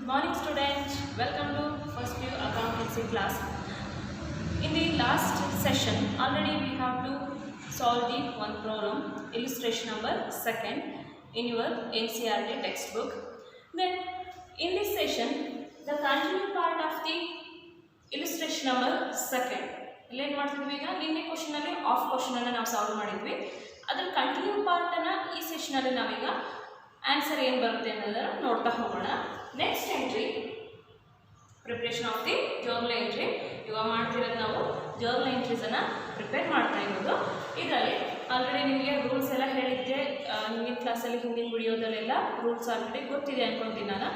Morning students, welcome to first year accountancy class. In the last session already we have to solve the one problem, illustration number 2nd in your NCERT textbook. Then in this session the continued part of the illustration number 2nd ಏನು ಮಾಡ್ತಿದ್ವಿ ಈಗ ನಿನ್ನೆ question ಅಲ್ಲಿ of question ಅನ್ನು ನಾವು solve ಮಾಡಿದ್ವಿ. ಅದರ continue part ಅನ್ನು ಈ ಸೆಷನ್ ಅಲ್ಲಿ ನಾವೀಗ ಆನ್ಸರ್ ಏನು ಬರುತ್ತೆ ಅನ್ನೋದನ್ನ ನೋಡ್ತಾ ಹೋಗೋಣ. Next entry preparation of the journal entry. ಇವಾಗ ಮಾಡ್ತಿರೋದು ನಾವು ಜರ್ನಲ್ ಎಂಟ್ರೀಸನ್ನು ಪ್ರಿಪೇರ್ ಮಾಡ್ತಾ ಇರೋದು. ಇದರಲ್ಲಿ ಆಲ್ರೆಡಿ ನಿಮಗೆ ರೂಲ್ಸ್ ಎಲ್ಲ ಹೇಳಿದ್ದೆ ಹಿಂದಿನ ಕ್ಲಾಸಲ್ಲಿ, ಹಿಂದಿನ ವಿಡಿಯೋದಲ್ಲೆಲ್ಲ ರೂಲ್ಸ್ ಆಲ್ರೆಡಿ ಗೊತ್ತಿದೆ ಅಂದ್ಕೊಳ್ತೀನಿ ನಾನು.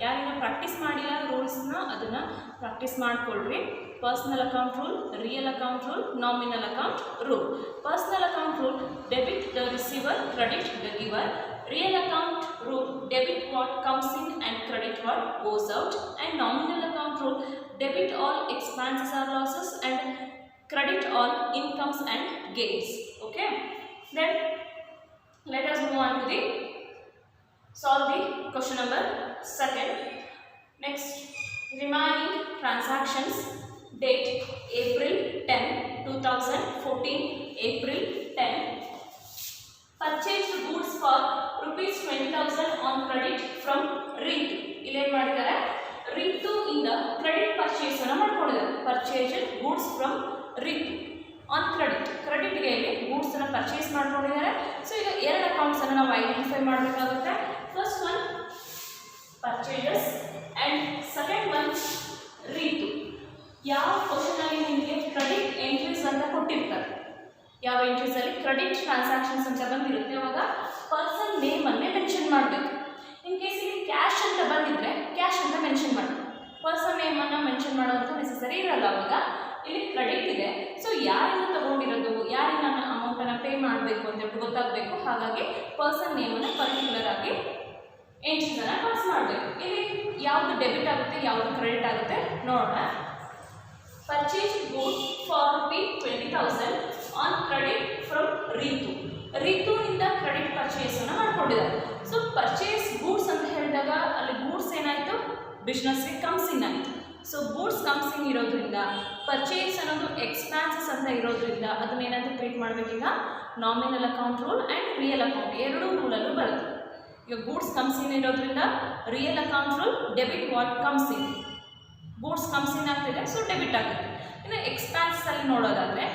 ಯಾರಿನ ಪ್ರಾಕ್ಟೀಸ್ ಮಾಡಿಲ್ಲ ರೂಲ್ಸ್ನ ಅದನ್ನು ಪ್ರಾಕ್ಟೀಸ್ ಮಾಡ್ಕೊಳ್ರಿ. Personal account rule, real account rule, nominal account rule. Personal account rule, debit the receiver, credit the ಗಿವರ್. Real account rule, debit what comes in and credit what goes out. And nominal account rule, debit all expenses or losses and credit all incomes and gains. Okay, then let us move on to the solve the question number 2nd. Next, remaining transactions, date April 10 2014, April 10. Purchased goods for rupees 20,000 on credit from Ritu. ಇಲ್ಲಿ ಏನು ಮಾಡಿದ್ದಾರೆ, Ritu ಇಂದ credit purchase ಅನ್ನು ಮಾಡ್ಕೊಂಡಿದ್ದಾರೆ. Purchased goods from Ritu on credit. ಕ್ರೆಡಿಟ್ಗೆ ಇಲ್ಲಿ goods ಅನ್ನು purchase ಮಾಡ್ಕೊಂಡಿದ್ದಾರೆ. ಸೊ ಈಗ ಎರಡು ಅಕೌಂಟ್ಸ್ ಅನ್ನು ನಾವು ಐಡೆಂಟಿಫೈ ಮಾಡಬೇಕಾಗುತ್ತೆ. First one purchases and second one Ritu. ಯಾವ ಕ್ವಶನ್ ಅಲ್ಲಿ ನಿಮಗೆ ಕ್ರೆಡಿಟ್ ಎಂಟ್ರೀಸ್ ಅಂತ ಕೊಟ್ಟಿರ್ತಾರೆ, ಯಾವ ಎಂಟ್ರೀಸಲ್ಲಿ ಕ್ರೆಡಿಟ್ ಟ್ರಾನ್ಸಾಕ್ಷನ್ಸ್ ಅಂತ ಬಂದಿರುತ್ತೆ ಅವಾಗ ಪರ್ಸನ್ ನೇಮನ್ನೇ ಮೆನ್ಷನ್ ಮಾಡಬೇಕು. ಇನ್ ಕೇಸ್ ಇಲ್ಲಿ ಕ್ಯಾಶ್ ಅಂತ ಬಂದಿದ್ದರೆ ಕ್ಯಾಶ್ ಅಂತ ಮೆನ್ಷನ್ ಮಾಡಬೇಕು. ಪರ್ಸನ್ ನೇಮನ್ನು ಮೆನ್ಷನ್ ಮಾಡೋವಂಥ ನೆಸೆಸರಿ ಇರಲ್ಲ. ಅವಾಗ ಇಲ್ಲಿ ಕ್ರೆಡಿಟ್ ಇದೆ, ಸೊ ಯಾರಿಂದ ತಗೊಂಡಿರೋದು, ಯಾರಿಗೆ ನಾನು ಅಮೌಂಟನ್ನು ಪೇ ಮಾಡಬೇಕು ಅಂತೇಳಿ ಗೊತ್ತಾಗಬೇಕು. ಹಾಗಾಗಿ ಪರ್ಸನ್ ನೇಮನ್ನು ಪರ್ಟಿಕ್ಯುಲರ್ ಆಗಿ ಎಂಟ್ರೀಸನ್ನು ಪಾಸ್ ಮಾಡಬೇಕು. ಇಲ್ಲಿ ಯಾವುದು ಡೆಬಿಟ್ ಆಗುತ್ತೆ, ಯಾವುದು ಕ್ರೆಡಿಟ್ ಆಗುತ್ತೆ ನೋಡೋಣ. Purchase goods for ₹20,000 on credit from Ritu. Rituನಿಂದ ಕ್ರೆಡಿಟ್ ಪರ್ಚೇಸನ್ನು ಮಾಡ್ಕೊಂಡಿದ್ದಾರೆ. ಸೊ ಪರ್ಚೇಸ್ ಗೂಡ್ಸ್ ಅಂತ ಹೇಳಿದಾಗ ಅಲ್ಲಿ ಗೂಡ್ಸ್ ಏನಾಯಿತು, ಬಿಸ್ನೆಸ್ಗೆ ಕಮ್ಸ್ ಇನ್ ಆಯಿತು. ಸೊ ಗೂಡ್ಸ್ ಕಮ್ಸ್ ಇನ್ ಇರೋದ್ರಿಂದ ಪರ್ಚೇಸ್ ಅನ್ನೋದು ಎಕ್ಸ್ಪೆನ್ಸಸ್ ಅಂತ ಇರೋದ್ರಿಂದ ಅದನ್ನೇನಾದರೂ ಟ್ರೀಟ್ ಮಾಡಬೇಕೀಗ nominal account rule and real account ಎರಡೂ ರೂಲಲ್ಲೂ ಬರುತ್ತೆ. ಈಗ ಗೂಡ್ಸ್ ಕಮ್ಸ್ ಇನ್ ಇರೋದ್ರಿಂದ real account rule debit what comes in, goods comes in ಆಗ್ತಿದೆ, ಸೊ ಡೆಬಿಟ್ ಆಗುತ್ತೆ. ಇನ್ನು ಎಕ್ಸ್ಪೆನ್ಸಲ್ಲಿ ನೋಡೋದಾದರೆ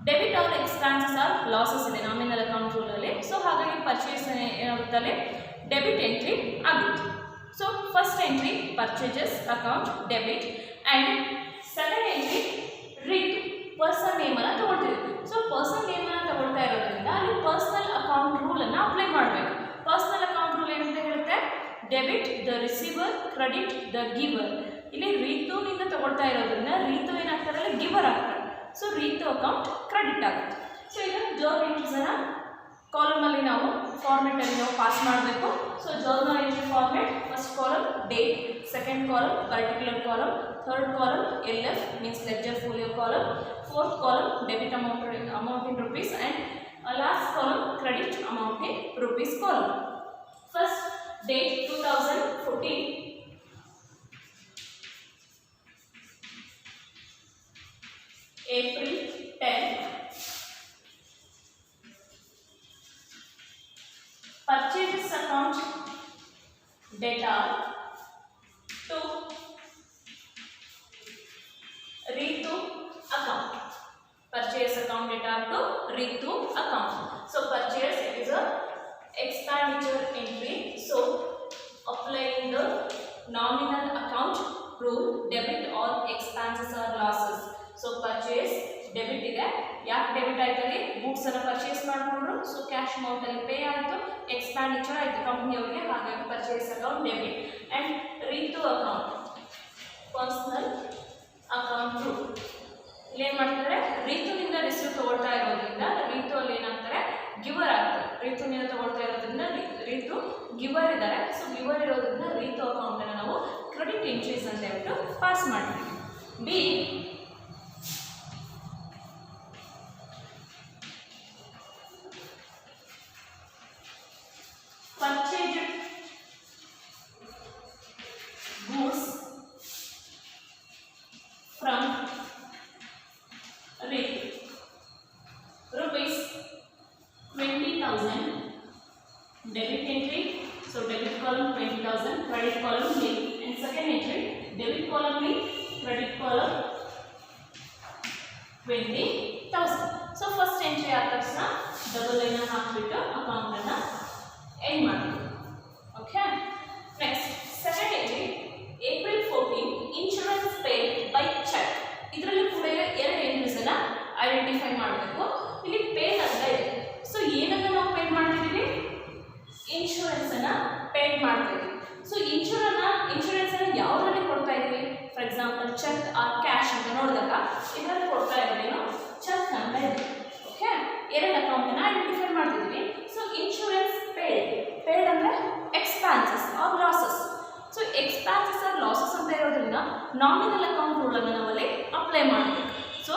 debit all expenses R losses ಇದೆ ನಾಮಿನಲ್ ಅಕೌಂಟ್ ರೂಲಲ್ಲಿ. ಸೊ ಹಾಗಾಗಿ ಪರ್ಚೇಸ್ ಏನಾಗುತ್ತಲ್ಲಿ ಡೆಬಿಟ್ ಎಂಟ್ರಿ ಆಗುತ್ತೆ. So first entry purchases account debit and second entry Ritu person ನೇಮನ್ನು ತಗೊಳ್ತೀವಿ. ಸೊ ಪರ್ಸನ್ ನೇಮನ್ನು ತಗೊಳ್ತಾ ಇರೋದ್ರಿಂದ ಅಲ್ಲಿ ಪರ್ಸನಲ್ ಅಕೌಂಟ್ ರೂಲನ್ನು ಅಪ್ಲೈ ಮಾಡಬೇಕು. ಪರ್ಸನಲ್ ಅಕೌಂಟ್ ರೂಲ್ ಏನಂತ ಹೇಳುತ್ತೆ, debit the receiver, credit the ಗಿವರ್. ಇಲ್ಲಿ Rituನಿಂದ ತಗೊಳ್ತಾ ಇರೋದ್ರಿಂದ Ritu ಏನಾಗ್ತಾರೆ, ಗಿವರ್ ಆಗ್ತಾರೆ. ಸೊ Ritu ಅಕೌಂಟ್ ಕ್ರೆಡಿಟ್ ಆಗುತ್ತೆ. ಸೊ ಈಗ ಜರ್ನಲ್ ಎಂಟ್ರೀಸನ್ನು ಕಾಲಮಲ್ಲಿ ನಾವು ಫಾರ್ಮೆಟಲ್ಲಿ ನಾವು ಪಾಸ್ ಮಾಡಬೇಕು. So journal entry format, first column date, second column particular column, third column LF means ledger folio column, fourth column debit amount in rupees and last column credit amount in rupees column. First date 2014, April 10. Purchases account data to Ritu account. Purchase account data to Ritu account. So purchase is a expenditure entry. So applying the nominal account rule, debit all expenses or losses. So purchase debit ಇದೆ. ಯಾಕೆ debit ಆಯ್ತಲ್ಲಿ, goods ಅನ್ನು purchase ಮಾಡಿಕೊಂಡ್ರು, so cash amount ಅಲ್ಲಿ pay ಆಯಿತು, expenditure ಆಯಿತು ಕಂಪ್ನಿಯವರಿಗೆ, ಹಾಗಾಗಿ purchase account debit. And Ritu account personal account rule. ಇಲ್ಲಿ ಏನು ಮಾಡ್ತಾರೆ, Rituನಿಂದ ರಿಸೀವ್ ತಗೊಳ್ತಾ ಇರೋದ್ರಿಂದ Ritu ಅಲ್ಲಿ ಏನಾಗ್ತಾರೆ, ಗಿವರ್ ಆಗ್ತಾರೆ. Rituನಿಂದ ತಗೊಳ್ತಾ ಇರೋದ್ರಿಂದ Ritu ಗಿವರ್ ಇದ್ದಾರೆ. ಸೊ ಗಿವರ್ ಇರೋದ್ರಿಂದ Ritu ಅಕೌಂಟನ್ನು ನಾವು ಕ್ರೆಡಿಟ್ ಎಂಟ್ರೀಸ್ ಅಂತ ಹೇಳ್ಬಿಟ್ಟು ಪಾಸ್ ಮಾಡ್ತೀವಿ. B purchased credit column nil, and second entry debit column nil, credit column 20,000. So first entry ಆದ ತಕ್ಷಣ ಡಬಲ್ ಲೈನ್ ಅನ್ನು ಹಾಕಿಬಿಟ್ಟು ಅಕೌಂಟ್ ಅನ್ನು ಎಂಡ್ ಮಾಡ್ತೀವಿ. Okay, next second entry April 14 insurance paid by cheque. ಇದರಲ್ಲಿ ಕೂಡ ಎರಡು ಎಂಟ್ರೀಸ್ ಅನ್ನ ಐಡೆಂಟಿಫೈ ಮಾಡಬೇಕು. ಇಲ್ಲಿ ಪೇಡ್ ಅಂತ ಇದೆ. ಸೊ ಏನನ್ನ ನಾವು ಪೇಡ್ ಮಾಡ್ತಿದ್ದೀವಿ? ಇನ್ಶೂರೆನ್ಸ್ ಅನ್ನ ಪೇಡ್ ಮಾಡ್ತೀವಿ. ಸೊ ಇನ್ಶೂರೆನ್ಸ್ ಅನ್ನ ಯಾವುದರಲ್ಲಿ ಕೊಡ್ತಾ ಇದೀವಿ? For example cheque or cash ಅಂತ ನೋಡಿದಾಗ ಇದರಲ್ಲಿ ಕೊಡ್ತಾ ಇದ್ದೀವಿ ನಾವು ಚೆಕ್ ಅಂತ ಇದೆ. ಓಕೆ, ಎರಡು ಅಕೌಂಟ್ ಅನ್ನ ಐಡೆಂಟಿಫೈ ಮಾಡ್ತಿದ್ದೀವಿ. ಸೊ ಇನ್ಶೂರೆನ್ಸ್ ಪೇಡ್ ಅಂದ್ರೆ expenses R losses. So expenses R losses ಅಂತ ಇರೋದ್ರಿಂದ ನಾಮಿನಲ್ ಅಕೌಂಟ್ ರೂಲ್ ಅನ್ನು ನಾವಲ್ಲಿ ಅಪ್ಲೈ ಮಾಡಬೇಕು. ಸೊ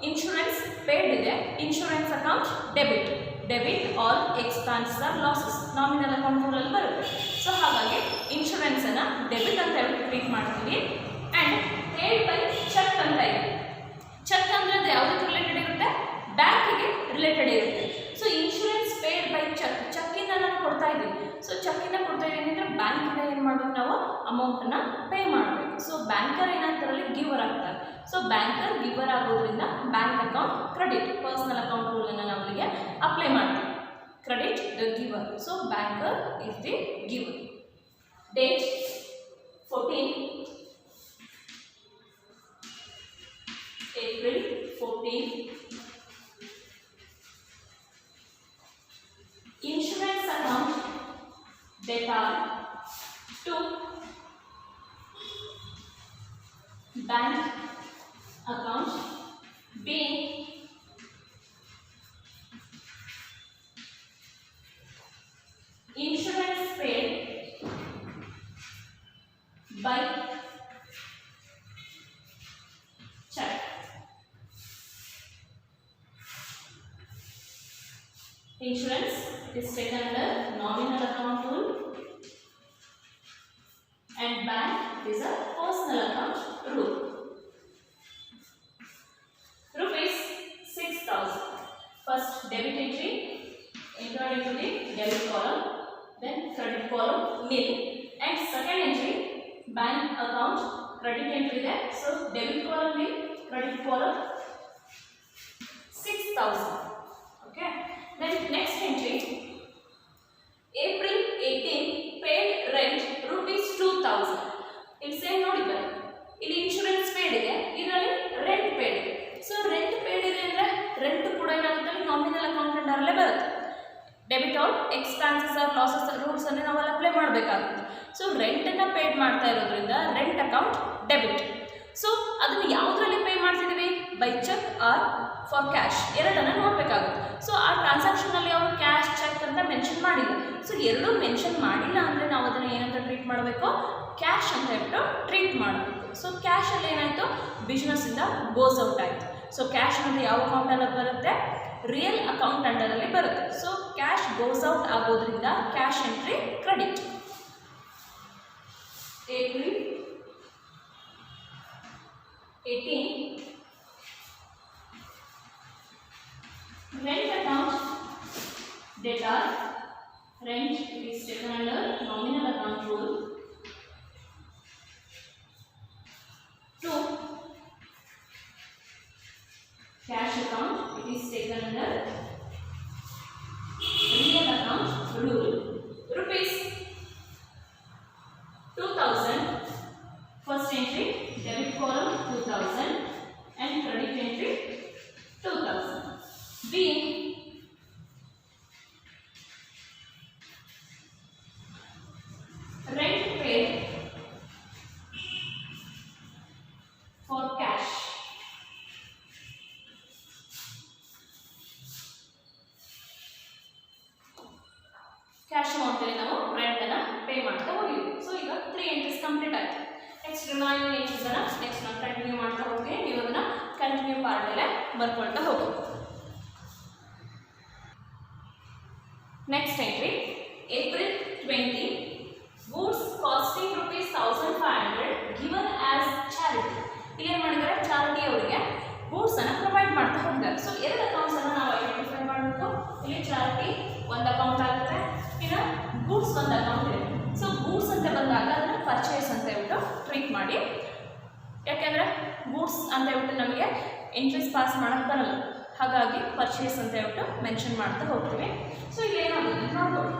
ಇನ್ಶೂರೆನ್ಸ್ ಪೇಡ್ ಇದೆ, insurance account debit all expenses R losses nominal account rule ಅಲ್ಲಿ ಬರುತ್ತೆ. ಸೊ ಹಾಗಾಗಿ ಇನ್ಶೂರೆನ್ಸ್ ಅನ್ನ ಡೆಬಿಟ್ ಅಂತ ಹೇಳಿ ಟ್ರೀಟ್ ಮಾಡ್ತೀವಿ. ಅಂಡ್ ಪೇಡ್ ಬೈ ಚೆಕ್ ಅಂತ ಇದೆ. ಚೆಕ್ ಅಂದ್ರೆ ಅದು ಯಾವುದಕ್ಕೆ ರಿಲೇಟೆಡ್ ಇರುತ್ತೆ? ಬ್ಯಾಂಕಿಗೆ ರಿಲೇಟೆಡ್ ಇರುತ್ತೆ. ಸೊ ಇನ್ಶೂರೆನ್ಸ್ ಪೇಡ್ ಬೈ ಚೆಕ್ಕಿಂದ ನಾನು ಕೊಡ್ತಾ ಇದ್ದೀವಿ. ಸೊ ಚೆಕ್ಕಿಂದ ಕೊಡ್ತಾ ಇದ್ದೀನಿ ಅಂದರೆ ಬ್ಯಾಂಕಿಂದ ಏನು ಮಾಡಬೇಕು? ನಾವು ಅಮೌಂಟನ್ನು ಪೇ ಮಾಡಬೇಕು. ಸೊ ಬ್ಯಾಂಕರ್ ಏನಾಗ್ತಾರಲ್ಲಿ ಗಿವರ್ ಆಗ್ತಾರೆ. ಸೊ ಬ್ಯಾಂಕರ್ ಗಿವರ್ ಆಗೋದ್ರಿಂದ bank account credit personal account ರೂಲನ್ನು ನಾವು ಅಲ್ಲಿಗೆ ಅಪ್ಲೈ ಮಾಡ್ತೀವಿ. Credit the giver. So banker is the giver. Date 14 April 14. Insurance account data to bank account being insurance paid by check. Insurance is taken under nominal account rule and bank is a personal account rule. Rupees 6,000. First debit entry entered into the debit column, then credit column nil, and second entry bank account credit entry there. So debit column nil, credit column 6,000. Okay. Then next entry April 18 paid rent rupees 2,000. ಇಲ್ಲಿ same ನೋಡಿ ಬನ್ನಿ, ಇಲ್ಲಿ insurance paid ಇದೆ, ಇದರಲ್ಲಿ rent paid ಇದೆ. So rent paid ಇದೆ ಅಂದರೆ rent ಕೂಡ ಏನಾಗುತ್ತೆ? ನಾಮಿನಲ್ ಅಕೌಂಟ್ ಅಂಡರಲ್ಲೇ ಬರುತ್ತೆ. Debit all expenses R losses rules ಅನ್ನು ನಾವು ಅಪ್ಲೈ ಮಾಡಬೇಕಾಗುತ್ತೆ. ಸೊ ರೆಂಟನ್ನು ಪೇಡ್ ಮಾಡ್ತಾ ಇರೋದ್ರಿಂದ ರೆಂಟ್ ಅಕೌಂಟ್ ಡೆಬಿಟ್. ಸೊ ಅದನ್ನು ಯಾವುದರಲ್ಲಿ ಪೇ ಮಾಡ್ತಿದ್ದೀವಿ? By cheque or for cash, ಎರಡನ್ನು ನೋಡಬೇಕಾಗುತ್ತೆ. ಸೊ ಆ ಟ್ರಾನ್ಸಾಕ್ಷನಲ್ಲಿ ಅವರು ಕ್ಯಾಶ್ ಚೆಕ್ ಅಂತ ಮೆನ್ಷನ್ ಮಾಡಿಲ್ಲ. ಸೊ ಎರಡೂ ಮೆನ್ಷನ್ ಮಾಡಿಲ್ಲ ಅಂದರೆ ನಾವು ಅದನ್ನು ಏನಂತ ಟ್ರೀಟ್ ಮಾಡಬೇಕು? ಕ್ಯಾಶ್ ಅಂತ ಹೇಳ್ಬಿಟ್ಟು ಟ್ರೀಟ್ ಮಾಡಬೇಕು. ಸೊ ಕ್ಯಾಶಲ್ಲಿ ಏನಾಯಿತು? ಬಿಸ್ನೆಸ್ಸಿಂದ ಗೋಸ್ ಔಟ್ ಆಯಿತು. ಸೊ ಕ್ಯಾಶ್ ಅಂದರೆ ಯಾವ ಅಕೌಂಟಲ್ಲಿ ಬರುತ್ತೆ? ರಿಯಲ್ ಅಕೌಂಟ್ ಅಂಡರಲ್ಲಿ ಬರುತ್ತೆ. ಸೊ ಕ್ಯಾಶ್ ಗೋಸ್ ಔಟ್ ಆಗೋದ್ರಿಂದ cash entry credit. April 18 rent account data rent is taken under nominal account rule. 2 cash account, it is taken under real account rule. Rupees 2,000. First entry debit column 2,000 and credit entry 2,000. Being rent paid for cash. Cash ಅಮೌಂಟಲ್ಲಿ ನಾವು ರೆಂಟನ್ನು pay ಮಾಡ್ತಾ ಹೋಗಿದ್ವಿ. So ಈಗ 3 entries complete ಆಯಿತು. Next remaining ಎಂಟ್ರೀಸನ್ನು next ನಾನು continue ಮಾಡ್ತಾ ಹೋಗ್ತೀನಿ. ನೀವು ಅದನ್ನು ಕಂಟಿನ್ಯೂ ಪಾರ್ಟಲ್ಲೇ ಬರ್ಕೊಳ್ತಾ ಹೋಗಿ. Next entry April 20 goods costing rupees 1,500 given as charity. ಇಲ್ಲಿ ಏನು ಮಾಡಿದ್ದಾರೆ? ಚಾರಿಟಿ ಅವರಿಗೆ ಗೂಡ್ಸನ್ನು ಪ್ರೊವೈಡ್ ಮಾಡ್ತಾ ಹೋಗಿದ್ದಾರೆ. ಸೊ ಎರಡು ಅಕೌಂಟ್ಸನ್ನು ನಾವು ಐಡೆಂಟಿಫೈ ಮಾಡಬೇಕು. ಇಲ್ಲಿ ಚಾರಿಟಿ ಒಂದು ಅಕೌಂಟ್ ಆಗುತ್ತೆ, ಇನ್ನು ಗೂಡ್ಸ್ ಒಂದು ಅಕೌಂಟ್ ಇದೆ. ಸೊ ಗೂಡ್ಸ್ ಅಂತ ಬಂದಾಗ ಅದನ್ನು ಪರ್ಚೇಸ್ ಅಂತ ಹೇಳ್ಬಿಟ್ಟು ಟ್ರೀಟ್ ಮಾಡಿ. ಯಾಕೆಂದರೆ ಗೂಡ್ಸ್ ಅಂತ ಹೇಳ್ಬಿಟ್ಟು ನಮಗೆ ಎಂಟ್ರೀಸ್ ಪಾಸ್ ಮಾಡೋಕ್ಕೆ ಬರಲ್ಲ, ಹಾಗಾಗಿ ಪರ್ಚೇಸ್ ಅಂತ ಹೇಳ್ಬಿಟ್ಟು ಮೆನ್ಷನ್ ಮಾಡ್ತಾ ಹೋಗ್ತೀವಿ. ಸೊ ಇಲ್ಲಿ ಏನಾಗುತ್ತೆ ನೋಡ್ಬೋದು,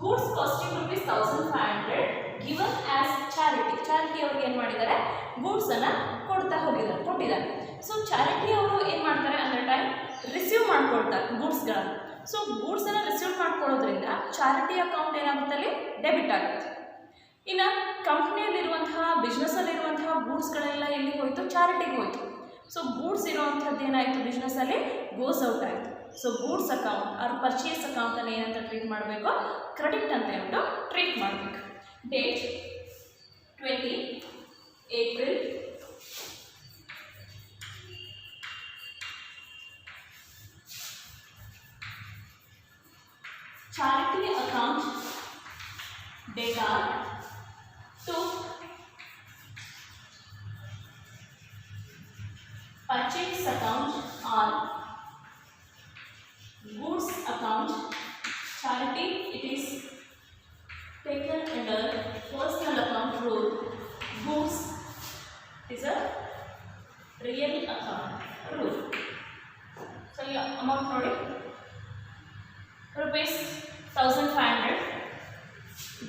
goods costing ₹1500 given as charity. Charity ಅವ್ರಿಗೆ ಏನು ಮಾಡಿದ್ದಾರೆ, ಗೂಡ್ಸನ್ನು ಕೊಟ್ಟಿದ್ದಾರೆ. ಸೊ ಚಾರಿಟಿ ಅವರು ಏನು ಮಾಡ್ತಾರೆ ಅಂದರೆ ಟೈಮ್ ರಿಸೀವ್ ಮಾಡ್ಕೊಳ್ತಾರೆ ಗೂಡ್ಸ್ಗಳನ್ನು. ಸೊ ಗೂಡ್ಸನ್ನು ರಿಸೀವ್ ಮಾಡ್ಕೊಳ್ಳೋದ್ರಿಂದ ಚಾರಿಟಿ ಅಕೌಂಟ್ ಏನಾಗುತ್ತೆ, ಅಲ್ಲಿ ಡೆಬಿಟ್ ಆಗುತ್ತೆ. ಇನ್ನು ಕಂಪ್ನಿಯಲ್ಲಿರುವಂತಹ ಬಿಸ್ನೆಸ್ಸಲ್ಲಿರುವಂತಹ ಗೂಡ್ಸ್ಗಳೆಲ್ಲ ಎಲ್ಲಿಗೆ ಹೋಯಿತು, ಚಾರಿಟಿಗೆ ಹೋಯಿತು. ಸೊ ಗೂಡ್ಸ್ ಇರೋವಂಥದ್ದು ಏನಾಯಿತು, ಬಿಸ್ನೆಸ್ಸಲ್ಲಿ ಗೋಸ್ ಔಟ್ ಆಯಿತು. ಸೊ ಗೂಡ್ಸ್ ಅಕೌಂಟ್ ಅವ್ರ ಪರ್ಚೇಸ್ ಅಕೌಂಟನ್ನು ಏನಂತ ಟ್ರೀಟ್ ಮಾಡಬೇಕು, ಕ್ರೆಡಿಟ್ ಅಂತ ಹೇಳ್ಬಿಟ್ಟು ಟ್ರೀಟ್ ಮಾಡಬೇಕು. Date 20 April 2020. Charity account data to purchase account or goods account. Charity, it is taken under personal account rule. Goods is a real account rule. So your amount ನೋಡಿ, rupees 1500,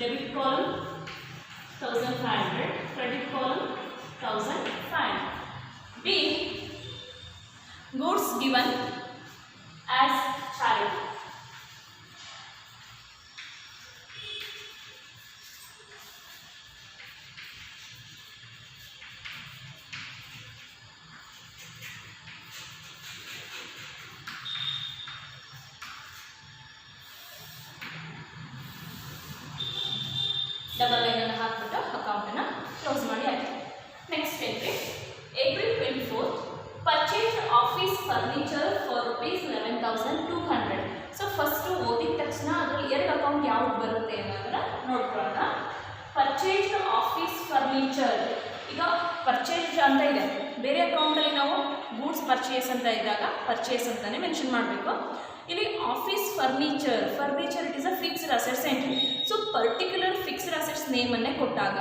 debit column 1500, credit column 1500. B, goods given as charity. Double ಲೈನನ್ನು ಹಾಕ್ಬಿಟ್ಟು ಅಕೌಂಟನ್ನು close ಮಾಡಿ ಆಯಿತು. Next entry April 24th, purchase office furniture for ₹11,200. So first ಓದಿದ ತಕ್ಷಣ ಅದರಲ್ಲಿ ಎರಡು ಅಕೌಂಟ್ ಯಾವ್ದು ಬರುತ್ತೆ ಅನ್ನೋದನ್ನ ನೋಡ್ಕೊಳ್ಳೋಣ. ಪರ್ಚೇಸ್ ಆಫೀಸ್ ಫರ್ನಿಚರ್, ಈಗ ಪರ್ಚೇಸ್ ಅಂತ ಇದೆ, ಬೇರೆ ಅಕೌಂಟಲ್ಲಿ ನಾವು ಗೂಡ್ಸ್ ಪರ್ಚೇಸ್ ಅಂತ ಇದ್ದಾಗ ಪರ್ಚೇಸ್ ಅಂತಲೇ ಮೆನ್ಷನ್ ಮಾಡಬೇಕು. ಇಲ್ಲಿ office furniture it is a fixed assets entry. So particular fixed assets ನೇಮನ್ನೇ ಕೊಟ್ಟಾಗ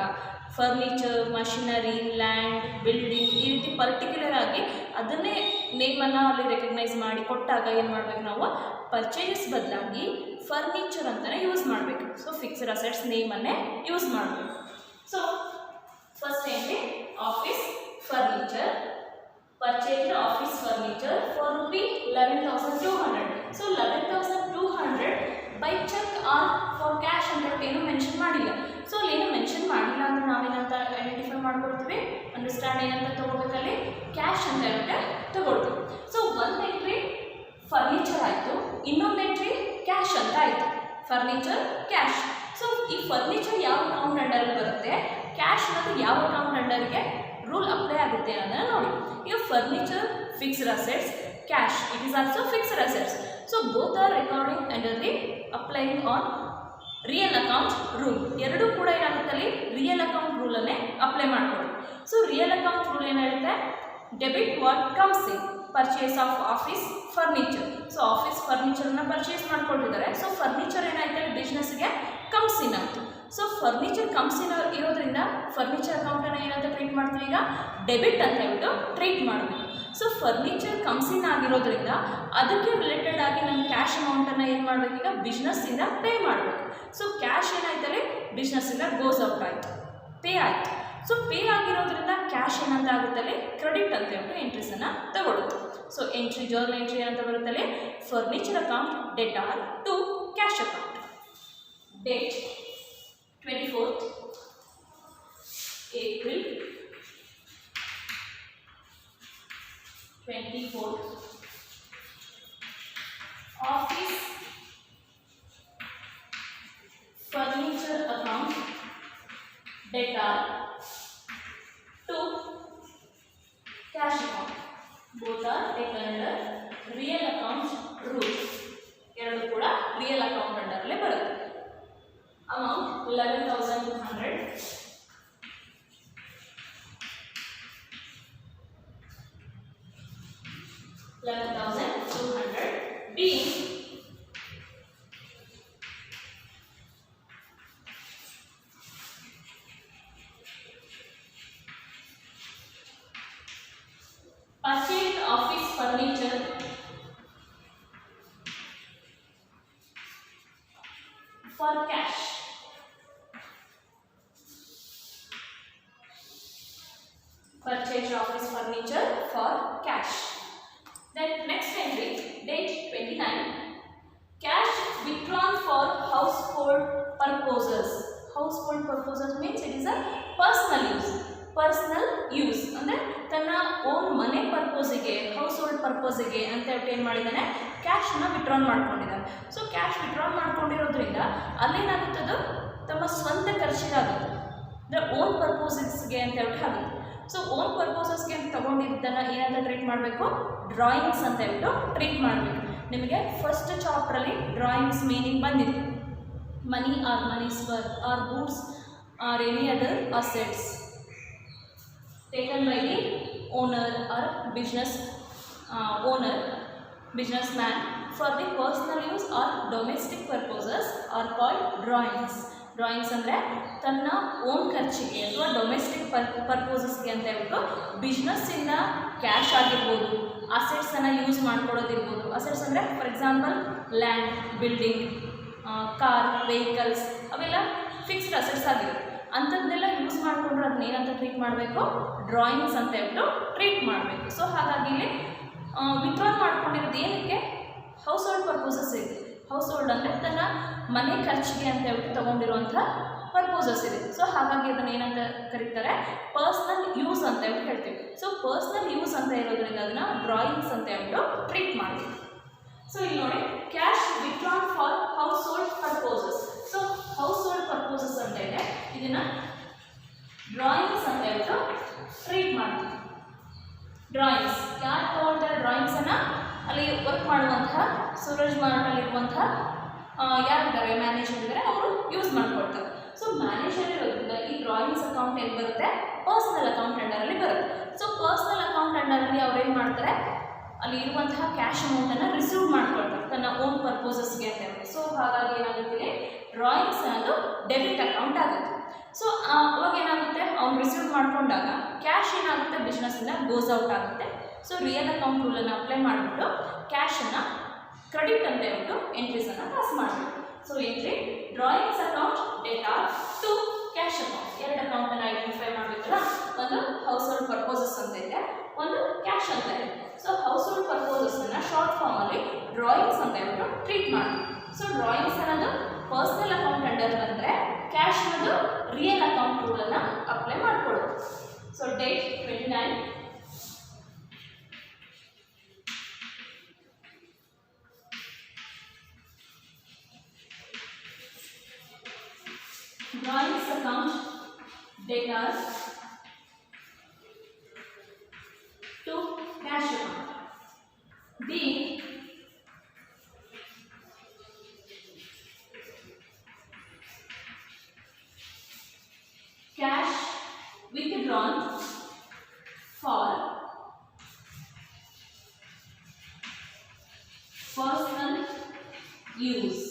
ಫರ್ನಿಚರ್, ಮಷಿನರಿ, ಲ್ಯಾಂಡ್, ಬಿಲ್ಡಿಂಗ್ ಈ ರೀತಿ ಪರ್ಟಿಕ್ಯುಲರ್ ಆಗಿ ಅದನ್ನೇ ನೇಮನ್ನು ಅಲ್ಲಿ ರೆಕಗ್ನೈಸ್ ಮಾಡಿ ಕೊಟ್ಟಾಗ ಏನು ಮಾಡಬೇಕು, ನಾವು ಪರ್ಚೇಸ್ ಬದಲಾಗಿ ಫರ್ನಿಚರ್ ಅಂತಲೇ ಯೂಸ್ ಮಾಡಬೇಕು. ಸೊ ಫಿಕ್ಸ್ಡ್ ಅಸೆಟ್ಸ್ ನೇಮನ್ನೇ ಯೂಸ್ ಮಾಡಬೇಕು. So first entry office furniture, purchased office furniture for ₹11,200. So 11,200 by check or for cash ಅಂತ ಏನು ಮೆನ್ಷನ್ ಮಾಡಿಲ್ಲ. ಸೊ ಅಲ್ಲಿ ಏನು ಮೆನ್ಷನ್ ಮಾಡಿಲ್ಲ ಅಂದರೆ ನಾವೇನಂತ ಐಡೆಂಟಿಫೈ ಮಾಡ್ಕೊಳ್ತೀವಿ, ಅಂಡರ್ಸ್ಟ್ಯಾಂಡ್ ಏನಂತ ತೊಗೋಬೇಕಲ್ಲಿ, ಕ್ಯಾಶ್ ಅಂತ ಹೇಳ್ಬಿಟ್ಟು ತೊಗೊಳ್ತೀವಿ. ಸೊ ಒಂದು ಎಂಟ್ರಿ ಫರ್ನಿಚರ್ ಆಯಿತು, ಇನ್ನೊಂದು ಎಂಟ್ರಿ ಕ್ಯಾಶ್ ಅಂತ ಆಯಿತು. Furniture cash. ಸೊ ಈ ಫರ್ನಿಚರ್ ಯಾವ ಅಕೌಂಟ್ ಅಂಡರಲ್ಲಿ ಬರುತ್ತೆ, ಕ್ಯಾಶ್ ಅನ್ನೋದು ಯಾವ ಅಕೌಂಟ್ ಅಂಡರ್ಗೆ ರೂಲ್ ಅಪ್ಲೈ ಆಗುತ್ತೆ ಅನ್ನೋದನ್ನ ನೋಡಿ. ಈಗ furniture fixed assets, cash it is also fixed assets. So both are recording under the applying on real account rule. ಎರಡೂ ಕೂಡ ಏನಾಗುತ್ತೆ, ಅಲ್ಲಿ ರಿಯಲ್ ಅಕೌಂಟ್ ರೂಲನ್ನೇ ಅಪ್ಲೈ ಮಾಡ್ಕೊಳ್ಳಿ. ಸೊ ರಿಯಲ್ ಅಕೌಂಟ್ ರೂಲ್ ಏನು ಹೇಳುತ್ತೆ, debit what comes in purchase of office furniture. So office ಫರ್ನಿಚರ್ನ purchase ಮಾಡ್ಕೊಂಡಿದ್ದಾರೆ. ಸೊ ಫರ್ನಿಚರ್ ಏನಾಯ್ತು, ಬಿಸ್ನೆಸ್ಗೆ ಕಮ್ಸ್ ಇನ್ ಆಯಿತು. ಸೊ ಫರ್ನಿಚರ್ ಕಮ್ಸ್ ಇನ್ ಇರೋದ್ರಿಂದ ಫರ್ನಿಚರ್ ಅಕೌಂಟನ್ನು ಏನಂತ ಟ್ರೀಟ್ ಮಾಡ್ತೀವಿ, ಈಗ ಡೆಬಿಟ್ ಅಂತ ಹೇಳ್ಬಿಟ್ಟು ಟ್ರೀಟ್ ಮಾಡಬೇಕು. ಸೊ ಫರ್ನಿಚರ್ ಕಮ್ಸ್ ಇನ್ ಆಗಿರೋದ್ರಿಂದ ಅದಕ್ಕೆ ರಿಲೇಟೆಡ್ ಆಗಿ ನಮ್ಮ ಕ್ಯಾಶ್ ಅಮೌಂಟನ್ನು ಏನು ಮಾಡಬೇಕು, ಈಗ ಬಿಸ್ನೆಸ್ಸಿಂದ ಪೇ ಮಾಡಬೇಕು. ಸೊ ಕ್ಯಾಶ್ ಏನಾಯ್ತಲ್ಲಿ ಬಿಸ್ನೆಸ್ಸಿಂದ ಗೋಸ್ ಔಟ್ ಆಯಿತು, ಪೇ ಆಯಿತು. ಸೊ ಪೇ ಆಗಿರೋದ್ರಿಂದ ಕ್ಯಾಶ್ ಏನಂತ ಆಗುತ್ತಲ್ಲಿ ಕ್ರೆಡಿಟ್ ಅಂತ ಹೇಳ್ಬಿಟ್ಟು ಎಂಟ್ರೀಸನ್ನು ತಗೊಳುತ್ತೆ. ಸೊ ಎಂಟ್ರಿ ಜರ್ನಲ್ ಎಂಟ್ರಿ ಏನಂತ ಬರುತ್ತಲ್ಲಿ, furniture account debtor to cash account. Date 24th April 24th. Office furniture account debtor to cash account. Both are taken under real account rules. ಎರಡು ಕೂಡ real account ಅಂಡರಲ್ಲೇ ಬರುತ್ತೆ. Amount 11,200. for cash. Purchase office furniture for cash. Then next entry, date 29. Cash withdrawn for household purposes. Household purposes means it is a personal use. Personal use ಅಂದರೆ ತನ್ನ own ಮನೆ ಪರ್ಪೋಸಿಗೆ, house hold ಪರ್ಪೋಸಿಗೆ ಅಂತ ಹೇಳ್ಬಿಟ್ಟು ಏನು ಮಾಡಿದ್ದಾನೆ, ಕ್ಯಾಶನ್ನು withdrawn ಮಾಡ್ಕೊಂಡಿದ್ದಾನೆ. So cash withdrawn ಮಾಡ್ಕೊಂಡಿರೋದ್ರಿಂದ ಅಲ್ಲೇನಾಗುತ್ತದು ತಮ್ಮ ಸ್ವಂತ ಖರ್ಚಿಗಾಗುತ್ತೆ, ಅಂದರೆ ಓನ್ ಪರ್ಪೋಸಸ್ಗೆ ಅಂತ ಹೇಳ್ಬಿಟ್ಟು ಆಗುತ್ತೆ. ಸೊ ಓನ್ ಪರ್ಪೋಸಸ್ಗೆ ಅಂತ ತೊಗೊಂಡಿದ್ದನ್ನು ಏನಂತ ಟ್ರೀಟ್ ಮಾಡಬೇಕು, ಡ್ರಾಯಿಂಗ್ಸ್ ಅಂತ ಹೇಳ್ಬಿಟ್ಟು ಟ್ರೀಟ್ ಮಾಡಬೇಕು. ನಿಮಗೆ ಫಸ್ಟ್ ಚಾಪ್ಟ್ರಲ್ಲಿ ಡ್ರಾಯಿಂಗ್ಸ್ ಮೀನಿಂಗ್ ಬಂದಿದೆ. Money or money's worth or goods or any other assets taken by the owner or businessman for the personal use or domestic purposes are called drawings. Drawings ಅಂದರೆ ತನ್ನ own ಖರ್ಚಿಗೆ ಅಥವಾ domestic ಪರ್ಪೋಸಸ್ಗೆ ಅಂತ ಹೇಳ್ಬಿಟ್ಟು ಬಿಸ್ನೆಸ್ಸಿಂದ cash ಆಗಿರ್ಬೋದು, ಅಸೆಟ್ಸನ್ನು use ಮಾಡ್ಕೊಡೋದಿರ್ಬೋದು. Assets ಅಂದರೆ for example land, building, car, vehicles ಅವೆಲ್ಲ fixed assets ಆಗಿರುತ್ತೆ. ಅಂಥದ್ದನ್ನೆಲ್ಲ ಯೂಸ್ ಮಾಡಿಕೊಂಡ್ರೆ ಅದನ್ನ ಏನಂತ ಟ್ರೀಟ್ ಮಾಡಬೇಕು, ಡ್ರಾಯಿಂಗ್ಸ್ ಅಂತ ಹೇಳ್ಬಿಟ್ಟು ಟ್ರೀಟ್ ಮಾಡಬೇಕು. ಸೊ ಹಾಗಾಗಿ ಇಲ್ಲಿ ವಿಡ್ರಾನ್ ಮಾಡ್ಕೊಂಡಿರೋದು ಏನಕ್ಕೆ, ಹೌಸ್ ಹೋಲ್ಡ್ ಪರ್ಪೋಸಸ್ ಇದೆ. ಹೌಸ್ ಹೋಲ್ಡ್ ಅಂದರೆ ತನ್ನ ಮನೆ ಖರ್ಚಿಗೆ ಅಂತ ಹೇಳ್ಬಿಟ್ಟು ತೊಗೊಂಡಿರುವಂಥ ಪರ್ಪೋಸಸ್ ಇದೆ. ಸೊ ಹಾಗಾಗಿ ಅದನ್ನು ಏನಂತ ಕರೀತಾರೆ, ಪರ್ಸ್ನಲ್ ಯೂಸ್ ಅಂತ ಹೇಳ್ಬಿಟ್ಟು ಹೇಳ್ತೀವಿ. ಸೊ ಪರ್ಸ್ನಲ್ ಯೂಸ್ ಅಂತ ಇರೋದ್ರಿಂದ ಅದನ್ನು ಡ್ರಾಯಿಂಗ್ಸ್ ಅಂತ ಹೇಳ್ಬಿಟ್ಟು ಟ್ರೀಟ್ ಮಾಡ್ತೀವಿ. ಸೊ ಇಲ್ಲಿ ನೋಡಿ, cash withdrawn for household purposes. So household purposes ಅಂತ ಇದೆ, ಇದನ್ನು ಡ್ರಾಯಿಂಗ್ಸ್ ಅಂತ ಹೇಳ್ಬಿಟ್ಟು ಟ್ರೀಟ್ ಮಾಡ್ತೀವಿ. ಡ್ರಾಯಿಂಗ್ಸ್ ಯಾರು ತೊಗೊಳ್ತಾರೆ ಡ್ರಾಯಿಂಗ್ಸನ್ನು, ಅಲ್ಲಿ ವರ್ಕ್ ಮಾಡುವಂತಹ ಸೂರಜ್ ಮಾರ್ಟಲ್ಲಿರುವಂತಹ ಯಾರಿದ್ದಾರೆ ಮ್ಯಾನೇಜರ್ ಇದ್ದಾರೆ, ಅವರು ಯೂಸ್ ಮಾಡ್ಕೊಳ್ತಾರೆ. ಸೊ ಮ್ಯಾನೇಜರ್ ಇರೋದ್ರಿಂದ ಈ ಡ್ರಾಯಿಂಗ್ಸ್ ಅಕೌಂಟ್ ಎಲ್ಲಿ ಬರುತ್ತೆ, ಪರ್ಸ್ನಲ್ ಅಕೌಂಟ್ ಅಂಡರಲ್ಲಿ ಬರುತ್ತೆ. ಸೊ ಪರ್ಸ್ನಲ್ ಅಕೌಂಟ್ ಅಂಡರಲ್ಲಿ ಅವ್ರು ಏನು ಮಾಡ್ತಾರೆ, ಅಲ್ಲಿ ಇರುವಂತಹ ಕ್ಯಾಶ್ ಅಮೌಂಟನ್ನು ರಿಸೀವ್ ಮಾಡ್ಕೊಳ್ತಾರೆ ತನ್ನ ಓನ್ ಪರ್ಪೋಸಸ್ಗೆ ಅಂತ ಹೇಳಿ. ಸೊ ಹಾಗಾಗಿ ಏನಾಗುತ್ತೆ, ಡ್ರಾಯಿಂಗ್ಸ್ ಅನ್ನೋದು ಡೆಬಿಟ್ ಅಕೌಂಟ್ ಆಗುತ್ತೆ. ಸೊ ಅವಾಗ ಏನಾಗುತ್ತೆ, ಅವ್ನು ರಿಸೀವ್ ಮಾಡಿಕೊಂಡಾಗ ಕ್ಯಾಶ್ ಏನಾಗುತ್ತೆ, ಬಿಸ್ನೆಸ್ಸಿಂದ ಗೋಸ್ ಔಟ್ ಆಗುತ್ತೆ. ಸೊ ರಿಯಲ್ ಅಕೌಂಟ್ ರೂಲನ್ನು ಅಪ್ಲೈ ಮಾಡಿಬಿಟ್ಟು ಕ್ಯಾಶನ್ನು ಕ್ರೆಡಿಟ್ ಅಂತ ಹೇಳ್ಬಿಟ್ಟು ಎಂಟ್ರೀಸನ್ನು ಪಾಸ್ ಮಾಡಬೇಕು. So entry drawings account data to cash account, ಎರಡು ಅಕೌಂಟನ್ನು ಐಡೆಂಟಿಫೈ ಮಾಡಬೇಕಲ್ಲ. ಒಂದು ಹೌಸ್ ಹೋಲ್ಡ್ ಪರ್ಪೋಸಸ್ ಅಂತ ಇದೆ, ಒಂದು ಕ್ಯಾಶ್ ಅಂತ ಇದೆ. ಸೊ ಹೌಸ್ ಹೋಲ್ಡ್ ಪರ್ಪೋಸಸ್ಸನ್ನು ಶಾರ್ಟ್ ಫಾರ್ಮಲ್ಲಿ ಡ್ರಾಯಿಂಗ್ಸ್ ಅಂತ ಹೇಳ್ಬಿಟ್ಟು ಟ್ರೀಟ್ ಮಾಡಿ. ಸೊ ಡ್ರಾಯಿಂಗ್ಸ್ ಅನ್ನೋದು ಪರ್ಸ್ನಲ್ ಅಕೌಂಟ್ ಅಂಡರ್ ಬಂದರೆ, ಕ್ಯಾಶ್ ಅನ್ನೋದು ರಿಯಲ್ ಅಕೌಂಟ್ ರೂಲನ್ನು ಅಪ್ಲೈ ಮಾಡಿಕೊಳ್ಳೋದು. So date 29. Drawings account data to cash account. B. Cash withdrawn for personal use.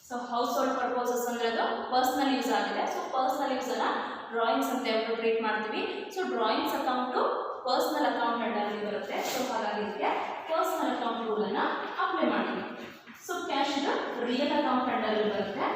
So household purposes ಅಂದರೆ ಅದು ಪರ್ಸ್ನಲ್ ಯೂಸ್ ಆಗಿದೆ. ಸೊ ಪರ್ಸ್ನಲ್ ಯೂಸನ್ನು drawings ಅಂತ ಹೇಳ್ಬಿಟ್ಟು ಟ್ರೀಟ್ ಮಾಡ್ತೀವಿ. So drawings account personal account ಅಂಡರಲ್ಲಿ ಬರುತ್ತೆ. ಸೊ ಹಾಗಾಗಿ ಇದಕ್ಕೆ ಪರ್ಸ್ನಲ್ ಅಕೌಂಟ್ ರೂಲನ್ನು ಅಪ್ಲೈ ಮಾಡ್ತೀವಿ. ಸೊ ಕ್ಯಾಶ್ ಇದು ರಿಯಲ್ ಅಕೌಂಟ್ ಅಂಡರಲ್ಲಿ ಬರುತ್ತೆ.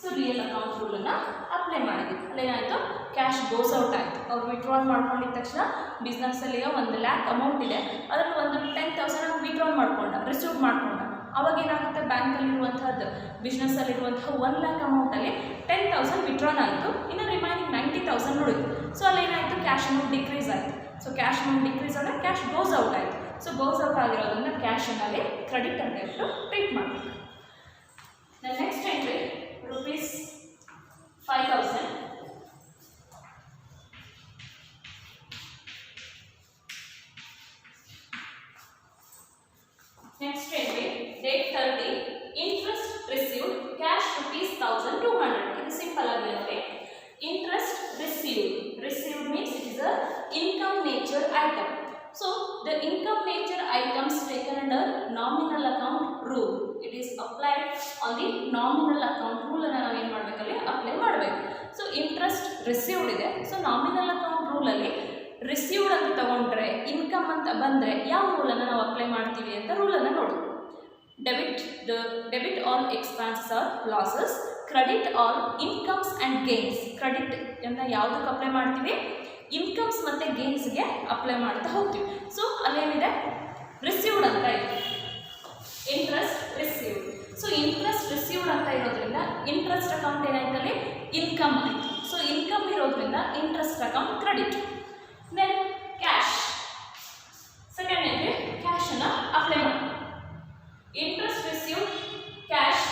ಸೊ ರಿಯಲ್ ಅಕೌಂಟ್ ರೂಲನ್ನು ಅಪ್ಲೈ ಮಾಡಿದ್ವಿ. ಅಲ್ಲೇನಾಯಿತು, ಕ್ಯಾಶ್ ಗೋಸ್ ಔಟ್ ಆಯಿತು. ಅವ್ರು ವಿಡ್ರಾನ್ ಮಾಡ್ಕೊಂಡಿದ್ದ ತಕ್ಷಣ ಬಿಸ್ನೆಸ್ಸಲ್ಲಿ 1 lakh ಅಮೌಂಟ್ ಇದೆ, ಅದರಲ್ಲಿ ಒಂದು 10,000 ವಿಡ್ರಾನ್ ಮಾಡ್ಕೊಂಡ, ರಿಸೀವ್ ಮಾಡ್ಕೊಂಡ. ಅವಾಗ ಏನಾಗುತ್ತೆ, ಬ್ಯಾಂಕಲ್ಲಿರುವಂಥದ್ದು ಬಿಸ್ನೆಸ್ಸಲ್ಲಿರುವಂತಹ 1 lakh ಅಮೌಂಟಲ್ಲಿ 10,000 ವಿಡ್ರಾನ್ ಆಯಿತು, ಇನ್ನು ರಿಮೈನಿಂಗ್ 90,000 ಉಳಿತು. ಸೊ ಅಲ್ಲೇನಾಯಿತು, ಕ್ಯಾಶ್ ಅಮೌಂಟ್ ಡಿಕ್ರೀಸ್ ಆಯಿತು. ಸೊ ಕ್ಯಾಶ್ ಅಮೌಂಟ್ ಡಿಕ್ರೀಸ್ ಆದರೆ ಕ್ಯಾಶ್ ಗೋಸ್ ಔಟ್ ಆಯಿತು. ಸೊ ಗೋಸ್ ಔಟ್ ಆಗಿರೋದ್ರಿಂದ ಕ್ಯಾಶನ್ನಲ್ಲಿ ಕ್ರೆಡಿಟ್ ಅಂತ ಹೇಳ್ಬಿಟ್ಟು ಟ್ರೀಟ್ ಮಾಡಬೇಕು. Next entry ₹5,000. Next entry, date 30, interest received, cash ₹1,200. It is simple again. Interest received. Received means it is a income nature item. So the income nature items taken under nominal account rule. It is applied on the nominal account rule ಅನ್ನು ನಾವು ಏನು ಮಾಡಬೇಕಲ್ಲಿ apply ಮಾಡಬೇಕು. So interest received ಇದೆ. So nominal account ರೂಲಲ್ಲಿ received ಅಂತ ತಗೊಂಡ್ರೆ, income ಅಂತ ಬಂದರೆ ಯಾವ ರೂಲನ್ನು ನಾವು ಅಪ್ಲೈ ಮಾಡ್ತೀವಿ ಅಂತ ರೂಲನ್ನು ನೋಡಿ. debit all expenses or losses, credit all incomes and gains. credit ಅನ್ನು ಯಾವುದಕ್ಕೆ ಅಪ್ಲೈ ಮಾಡ್ತೀವಿ, ಇನ್ಕಮ್ಸ್ ಮತ್ತು ಗೇನ್ಸ್ಗೆ ಅಪ್ಲೈ ಮಾಡ್ತಾ ಹೋಗ್ತೀವಿ. ಸೊ ಅಲ್ಲೇನಿದೆ ರಿಸೀವ್ಡ್ ಅಂತ ಇದೆ, interest received. So interest received ಅಂತ ಇರೋದ್ರಿಂದ ಇಂಟ್ರೆಸ್ಟ್ ಅಕೌಂಟ್ ಏನಾಯ್ತಲ್ಲಿ ಇನ್ಕಮ್ ಆಯಿತು. ಸೊ ಇನ್ಕಮ್ ಇರೋದ್ರಿಂದ interest account credit. Then cash, second entry ಕ್ಯಾಶನ್ನು ಅಪ್ಲೈ ಮಾಡಿ. Interest received cash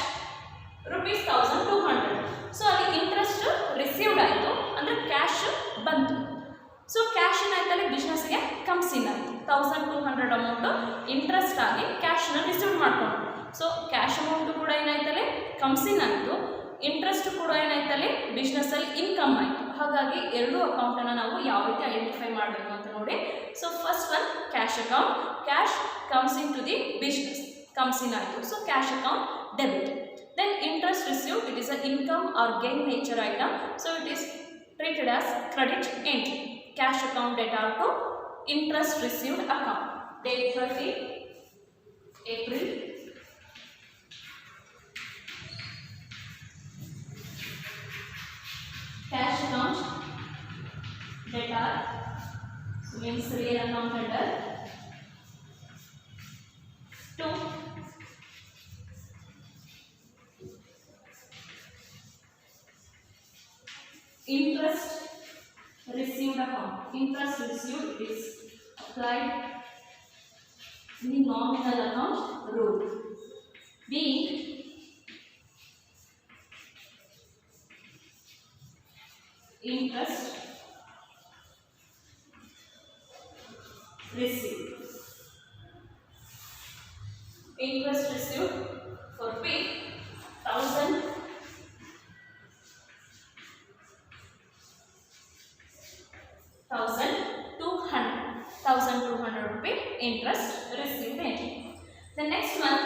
₹1200. ಸೊ ಅಲ್ಲಿ ಇಂಟ್ರೆಸ್ಟ್ ರಿಸೀವ್ಡ್ ಆಯಿತು ಅಂದರೆ ಕ್ಯಾಶ್ ಬಂತು. ಸೊ ಕ್ಯಾಶ್ ಏನಾಯ್ತಲ್ಲಿ ಬಿಸ್ನೆಸ್ಗೆ ಕಮ್ಸ್ ಇನ್ ಆಯಿತು. 1200 ಅಮೌಂಟು ಇಂಟ್ರೆಸ್ಟ್ ಆಗಿ ಕ್ಯಾಶನ್ನ ರಿಸೀವ್ ಮಾಡ್ಕೊಂಡು. ಸೊ ಕ್ಯಾಶ್ ಅಮೌಂಟು ಕೂಡ ಏನಾಯ್ತಲ್ಲಿ ಕಮ್ಸ್ ಇನ್ ಆಯಿತು, ಇಂಟ್ರೆಸ್ಟ್ ಕೂಡ ಏನಾಯ್ತಲ್ಲಿ ಬಿಸ್ನೆಸ್ಸಲ್ಲಿ ಇನ್ಕಮ್ ಆಯಿತು. ಹಾಗಾಗಿ ಎರಡು ಅಕೌಂಟನ್ನು ನಾವು ಯಾವ ರೀತಿ ಐಡೆಂಟಿಫೈ ಮಾಡಬೇಕು ಅಂತ ನೋಡಿ. So first one cash account, cash comes in to the business, comes in ಆಯಿತು. So cash account debit. Then interest received, it is a income or gain nature item, so it is treated as credit entry. Cash account data to interest received account. Date 30 April. Cash account data means real account under 2 interest received account. Interest received is applied in the nominal account rule. Being interest received. Interest received for pay 1,200 rupee interest received. The next one,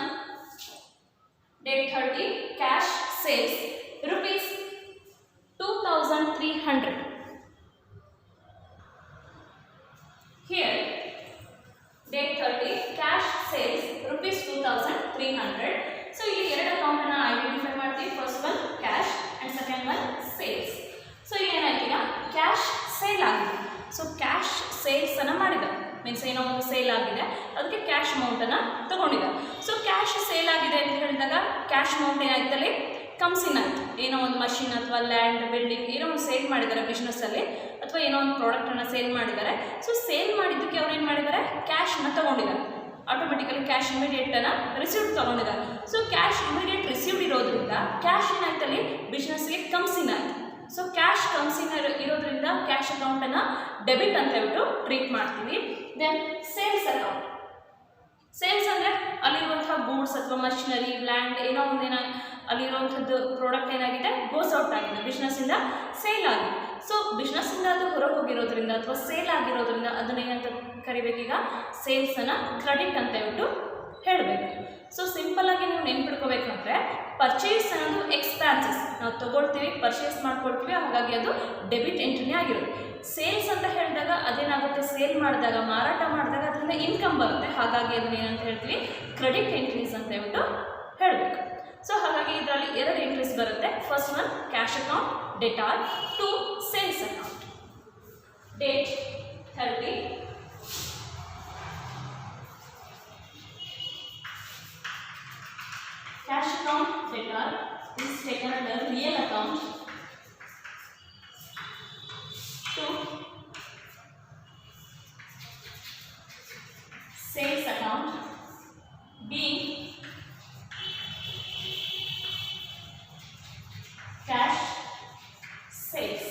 date 30 cash sales rupees 2,300. Here date 30 cash sales rupees 2,300. So ಇಲ್ಲಿ ಎರಡು account ಅನ್ನು identify ಮಾಡ್ತೀವಿ. First one cash and second one sales. So ಇಲ್ಲಿ ಏನಾಯ್ತೀಗ cash sale ಆಗಿದೆ. So cash sales ಅನ್ನು ಮಾಡಿದ್ದಾರೆ, means ಏನೋ ಒಂದು ಸೇಲ್ ಆಗಿದೆ, ಅದಕ್ಕೆ ಕ್ಯಾಶ್ ಅಮೌಂಟನ್ನು ತಗೊಂಡಿದ್ದಾರೆ. ಸೊ ಕ್ಯಾಶ್ ಸೇಲ್ ಆಗಿದೆ ಅಂತ ಹೇಳಿದಾಗ ಕ್ಯಾಶ್ ಅಮೌಂಟ್ ಏನಾಯ್ತಲ್ಲಿ ಕಮ್ಸ್ ಇನ್ ಆಯಿತು. ಏನೋ ಒಂದು ಮಷಿನ್ ಅಥವಾ ಲ್ಯಾಂಡ್ ಬಿಲ್ಡಿಂಗ್ ಏನೋ ಒಂದು ಸೇಲ್ ಮಾಡಿದ್ದಾರೆ ಬಿಸ್ನೆಸ್ಸಲ್ಲಿ, ಅಥವಾ ಏನೋ ಒಂದು ಪ್ರಾಡಕ್ಟನ್ನು ಸೇಲ್ ಮಾಡಿದ್ದಾರೆ. ಸೊ ಸೇಲ್ ಮಾಡಿದ್ದಕ್ಕೆ ಅವ್ರು ಏನು ಮಾಡಿದ್ದಾರೆ, ಕ್ಯಾಶನ್ನು ತೊಗೊಂಡಿದ್ದಾರೆ. ಆಟೋಮೆಟಿಕಲಿ ಕ್ಯಾಶ್ ಇಮಿಡಿಯೇಟನ್ನು ರಿಸೀವ್ಡ್ ತೊಗೊಂಡಿದ್ದಾರೆ. ಸೊ ಕ್ಯಾಶ್ ಇಮಿಡಿಯೇಟ್ ರಿಸೀವ್ಡ್ ಇರೋದ್ರಿಂದ ಕ್ಯಾಶ್ ಏನಾಯ್ತಲ್ಲಿ ಬಿಸ್ನೆಸ್ಗೆ ಕಮ್ಸ್ ಇನ್ ಆಯಿತು. ಸೊ ಕ್ಯಾಶ್ ಕಮ್ಸ್ ಇನ್ ಇರೋದ್ರಿಂದ ಕ್ಯಾಶ್ ಅಕೌಂಟನ್ನು ಡೆಬಿಟ್ ಅಂತ ಹೇಳ್ಬಿಟ್ಟು ಟ್ರೀಟ್ ಮಾಡ್ತೀವಿ. Then sales account. ಸೇಲ್ಸ್ ಅಂದರೆ ಅಲ್ಲಿರುವಂತಹ ಗೂಡ್ಸ್ ಅಥವಾ ಮಷಿನರಿ ಲ್ಯಾಂಡ್ ಏನೋ ಒಂದೇನ ಅಲ್ಲಿರುವಂಥದ್ದು ಪ್ರಾಡಕ್ಟ್ ಏನಾಗಿದೆ ಗೋಸ್ ಔಟ್ ಆಗಿದೆ, ಬಿಸ್ನೆಸ್ಸಿಂದ ಸೇಲ್ ಆಗಿದೆ. ಸೊ ಬಿಸ್ನೆಸ್ಸಿಂದ ಅದು ಹೊರಗೆ ಹೋಗಿರೋದ್ರಿಂದ ಅಥವಾ ಸೇಲ್ ಆಗಿರೋದ್ರಿಂದ ಅದನ್ನೇನಂತ ಕರಿಬೇಕೀಗ ಸೇಲ್ಸನ್ನು ಕ್ರೆಡಿಟ್ ಅಂತ ಹೇಳ್ಬಿಟ್ಟು ಹೇಳಬೇಕು. ಸೊ ಸಿಂಪಲ್ಲಾಗಿ ನೀವು ನೆನ್ಪಿಡ್ಕೋಬೇಕಂದ್ರೆ ಪರ್ಚೇಸ್ ಅನ್ನೋದು ಎಕ್ಸ್ಪೆನ್ಸಸ್, ನಾವು ತೊಗೊಳ್ತೀವಿ ಪರ್ಚೇಸ್ ಮಾಡ್ಕೊಳ್ತೀವಿ, ಹಾಗಾಗಿ ಅದು ಡೆಬಿಟ್ ಎಂಟ್ರಿನೇ ಆಗಿರುತ್ತೆ. ಸೇಲ್ಸ್ ಅಂತ ಹೇಳಿದಾಗ ಅದೇನಾಗುತ್ತೆ, ಸೇಲ್ ಮಾಡಿದಾಗ ಮಾರಾಟ ಮಾಡಿದಾಗ ಅದರಿಂದ ಇನ್ಕಮ್ ಬರುತ್ತೆ, ಹಾಗಾಗಿ ಅದನ್ನ ಏನಂತ ಹೇಳ್ತೀವಿ ಕ್ರೆಡಿಟ್ ಎಂಟ್ರೀಸ್ ಅಂತ ಹೇಳ್ಬಿಟ್ಟು ಹೇಳಬೇಕು. ಸೊ ಹಾಗಾಗಿ ಇದರಲ್ಲಿ ಎರಡು ಎಂಟ್ರೀಸ್ ಬರುತ್ತೆ. First one cash account debtor, 2 sales account. Date 30 cash account debtor is taken under real account. 2 sales account being cash sales.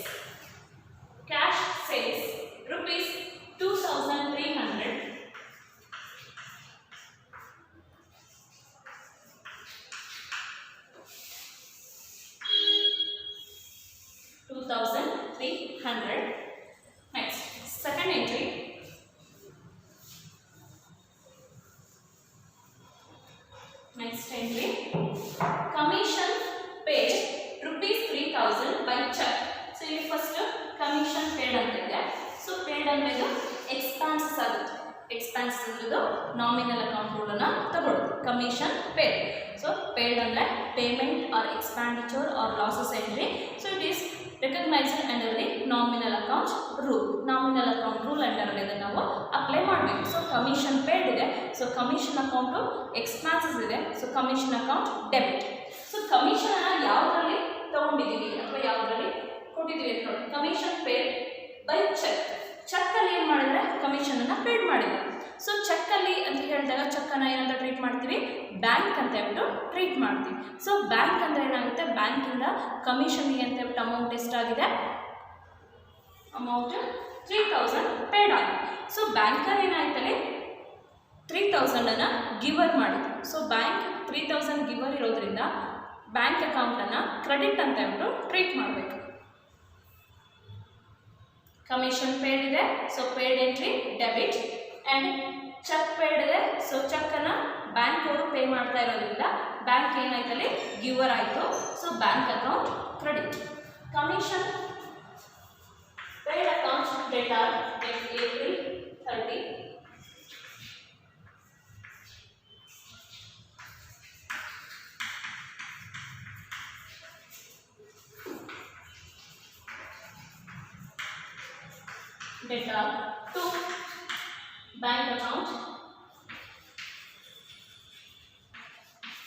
Cash sales rupees 2,300. Next, second entry. Next entry, commission paid rupees 3,000 by check. So ಇಲ್ಲಿ first commission paid ಅಂತ ಇದೆ. So paid ಅಂದ್ರೆ expenses ಆಗುತ್ತೆ. Expense ಇರೋದು nominal account ರೂಲನ್ನು ತಗೊಳ್ಳೋದು. Commission paid. So paid ಅಂದರೆ payment or expenditure or losses entry. So it is recognised under the nominal account rule. Nominal account rule ಅಂಡರಲ್ಲಿ ಅದನ್ನು ನಾವು ಅಪ್ಲೈ ಮಾಡಬೇಕು. ಸೊ ಕಮಿಷನ್ ಪೇಡ್ ಇದೆ. ಸೊ ಕಮಿಷನ್ ಅಕೌಂಟು ಎಕ್ಸ್ಪೆನ್ಸಸ್ ಇದೆ. So commission account debit. So ಕಮಿಷನನ್ನು ಯಾವುದರಲ್ಲಿ ತೊಗೊಂಡಿದ್ದೀವಿ ಅಥವಾ ಯಾವುದರಲ್ಲಿ ಕೊಟ್ಟಿದ್ದೀವಿ ಅಂತ ನೋಡಿ. Commission paid by cheque. ಚೆಕ್ಕಲ್ಲಿ ಏನು ಮಾಡಿದ್ರೆ ಕಮಿಷನನ್ನು ಪೇಡ್ ಮಾಡಿದ್ವಿ. ಸೊ ಚೆಕ್ಕಲ್ಲಿ ಅಂತ ಹೇಳಿದಾಗ ಚೆಕ್ಕನ್ನು ಏನಂತ ಟ್ರೀಟ್ ಮಾಡ್ತೀವಿ, ಬ್ಯಾಂಕ್ ಅಂತ ಹೇಳ್ಬಿಟ್ಟು ಟ್ರೀಟ್ ಮಾಡ್ತೀವಿ. ಸೊ ಬ್ಯಾಂಕ್ ಅಂದರೆ ಏನಾಗುತ್ತೆ, ಬ್ಯಾಂಕಿಂದ ಕಮಿಷನ್ಗೆ ಅಂತ ಹೇಳ್ಬಿಟ್ಟು ಅಮೌಂಟ್ ಎಷ್ಟಾಗಿದೆ, ಅಮೌಂಟ್ 3000 ಪೇಡ್ ಆಗಿದೆ. ಸೊ ಬ್ಯಾಂಕರ್ ಏನಾಯ್ತಲ್ಲಿ 3000 ಗಿವರ್ ಮಾಡಿದ್ರು. ಸೊ ಬ್ಯಾಂಕ್ 3000 ಗಿವರ್ ಇರೋದ್ರಿಂದ ಬ್ಯಾಂಕ್ ಅಕೌಂಟನ್ನು ಕ್ರೆಡಿಟ್ ಅಂತ ಹೇಳ್ಬಿಟ್ಟು ಟ್ರೀಟ್ ಮಾಡಬೇಕು. ಕಮಿಷನ್ ಪೇಡ್ ಇದೆ. So paid entry debit. And cheque paid ಇದೆ. ಸೊ ಚೆಕ್ಕನ್ನು ಬ್ಯಾಂಕ್ ಅವರು ಪೇ ಮಾಡ್ತಾ ಇರೋದ್ರಿಂದ ಬ್ಯಾಂಕ್ ಏನಾಯ್ತಲ್ಲಿ ಗಿವರ್ ಆಯಿತು. So bank account credit. Commission paid account debtor April 30. Data to bank account.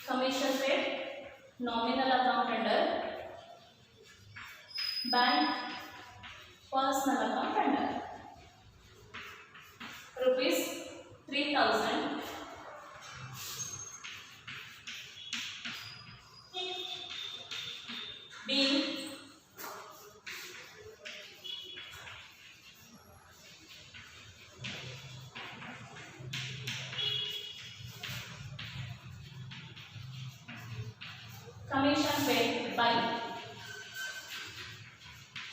Commission paid nominal account under bank personal account under rupees 3000 being commission paid by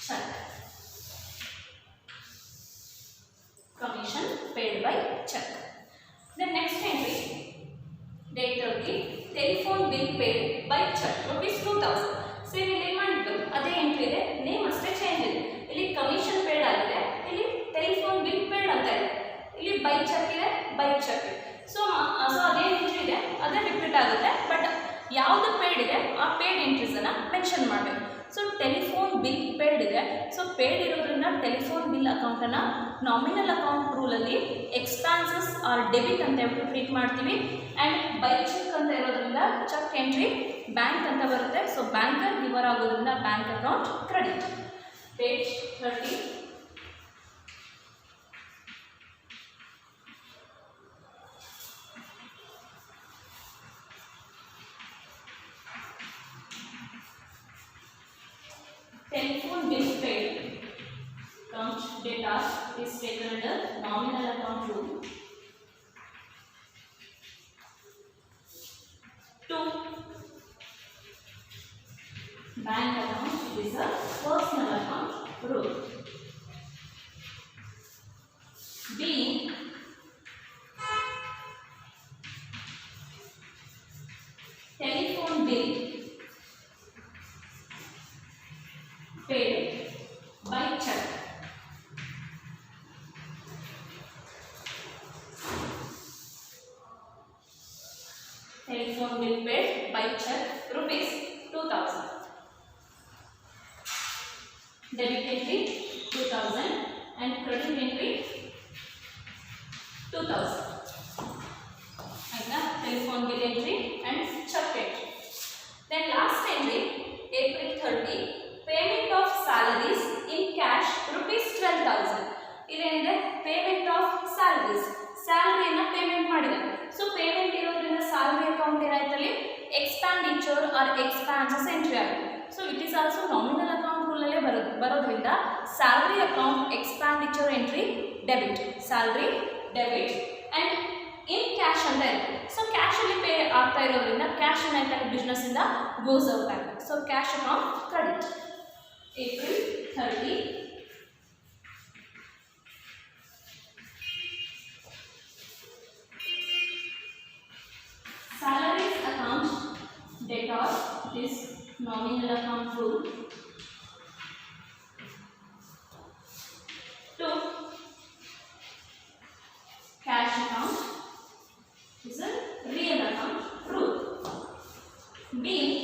check. Commission paid by check. The next entry, date 30, telephone bill paid by check rupees 2000. So ಇಲ್ಲಿ ಏನು ಮಾಡಿದ್ರು ಅದೇ entry ಇದೆ, name ಅಷ್ಟೇ change ಇದೆ. ಇಲ್ಲಿ commission paid ಆಗಿದೆ, ಇಲ್ಲಿ ಟೆಲಿಫೋನ್ ಬಿಲ್ ಪೇಡ್ ಅಂತ ಇದೆ. ಇಲ್ಲಿ ಬೈ ಚೆಕ್ ಇದೆ, ಬೈ ಚೆಕ್ ಇದೆ. ಸೊ ಅದೇ ಎಂಟ್ರಿ ಇದೆ, ಅದೇ ರಿಪೀಟ್ ಆಗುತ್ತೆ. ಬಟ್ ಯಾವುದು ಪೇಡ್ ಇದೆ ಆ ಪೇಡ್ ಎಂಟ್ರೀಸನ್ನು ಮೆನ್ಷನ್ ಮಾಡಬೇಕು. ಸೊ ಟೆಲಿಫೋನ್ ಬಿಲ್ ಪೇಡ್ ಇದೆ. ಸೊ ಪೇಡ್ ಇರೋದ್ರಿಂದ ಟೆಲಿಫೋನ್ ಬಿಲ್ ಅಕೌಂಟನ್ನು ನಾಮಿನಲ್ ಅಕೌಂಟ್ ರೂಲಲ್ಲಿ ಎಕ್ಸ್ಪೆನ್ಸಸ್ ಆರ್ ಡೆಬಿಟ್ ಅಂತ ಹೇಳ್ಬಿಟ್ಟು ಟ್ರೀಟ್ ಮಾಡ್ತೀವಿ. ಆ್ಯಂಡ್ ಬೈ ಚೆಕ್ ಅಂತ ಇರೋದ್ರಿಂದ ಚೆಕ್ ಎಂಟ್ರಿ ಬ್ಯಾಂಕ್ ಅಂತ ಬರುತ್ತೆ. ಸೊ ಬ್ಯಾಂಕರ್ ಗಿವರ್ ಆಗೋದ್ರಿಂದ bank account credit. Page 30. Telephone bill paid account data is taken under nominal account rule. To bank account, it is a personal account rule. Being telephone bill paid by check. Telephone bill paid by check rupees 2000. Debit entry 2000 and credit entry 2000. Telephone bill entry and check entry. Then last entry April 30. Payment of salaries in cash rupees 12,000. ಇಲ್ಲೇನಿದೆ payment of salaries, ಸ್ಯಾಲರಿಯನ್ನು payment ಮಾಡಿದ್ದಾರೆ. So payment ಇರೋದ್ರಿಂದ salary account ಏನಾಯ್ತಲ್ಲಿ expenditure or expenses entry ಆಗಿದೆ. So it is also nominal account ರೂಲಲ್ಲೇ ಬರೋದ್ರಿಂದ salary account expenditure entry debit, salary debit. And in cash ಅಂತ ಇದೆ. ಸೊ ಕ್ಯಾಶಲ್ಲಿ ಪೇ ಆಗ್ತಾ ಇರೋದ್ರಿಂದ ಕ್ಯಾಶ್ ಏನಾಯ್ತಲ್ಲಿ ಬಿಸ್ನೆಸ್ಸಿಂದ ಗೋಸ್ ಔಟ್ ಆಗಿದೆ. So cash account credit. April 30. Salaries account debtor, this nominal account rule. To cash being